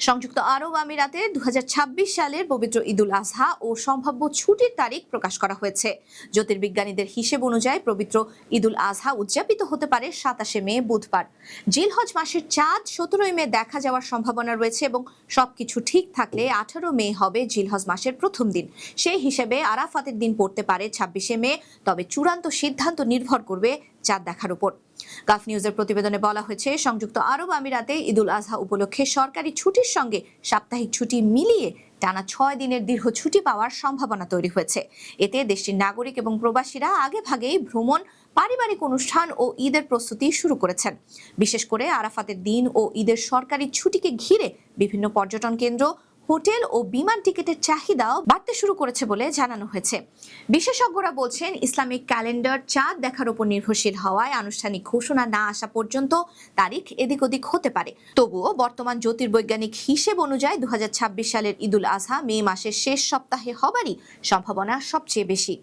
সংযুক্ত আরব আমিরাতে 2026 সালের পবিত্র ঈদুল আজহা ও সম্ভাব্য ছুটির তারিখ প্রকাশ করা হয়েছে। জ্যোতির্বিজ্ঞানীদের হিসেব অনুযায়ী পবিত্র ঈদুল আজহা উদযাপিত হতে পারে 27 মে বুধবার। জিলহজ মাসের চাঁদ 17 মে দেখা যাওয়ার সম্ভাবনা রয়েছে এবং সবকিছু ঠিক থাকলে 18 মে হবে জিলহজ মাসের প্রথম দিন। সেই হিসেবে আরাফাতের দিন পড়তে পারে 26 মে, তবে চূড়ান্ত সিদ্ধান্ত নির্ভর করবে চাঁদ দেখার উপর। গালফ নিউজের প্রতিবেদনে বলা হয়েছে, সংযুক্ত আরব আমিরাতে ঈদুল আজহা উপলক্ষে সরকারি ছুটির সঙ্গে সাপ্তাহিক ছুটি মিলিয়ে টানা 6 দিনের দীর্ঘ ছুটি পাওয়ার সম্ভাবনা তৈরি হয়েছে। এতে দেশটির নাগরিক এবং প্রবাসীরা আগে ভাগেই ভ্রমণ, পারিবারিক অনুষ্ঠান ও ঈদের প্রস্তুতি শুরু করেছেন। বিশেষ করে আরাফাতের দিন ও ঈদের সরকারি ছুটিকে ঘিরে বিভিন্ন পর্যটন কেন্দ্র, হোটেল ও বিমান টিকিটের চাহিদাও বাড়তে শুরু করেছে বলে জানানো হয়েছে। বিশেষজ্ঞরা বলছেন, ইসলামিক ক্যালেন্ডার চাঁদ দেখার উপর নির্ভরশীল হওয়ায় আনুষ্ঠানিক ঘোষণা না আসা পর্যন্ত তারিখ এদিক ওদিক হতে পারে। তবুও বর্তমান জ্যোতির্বৈজ্ঞানিক হিসেব অনুযায়ী 2026 সালের ঈদুল আজহা মে মাসের শেষ সপ্তাহে হবারই সম্ভাবনা সবচেয়ে বেশি।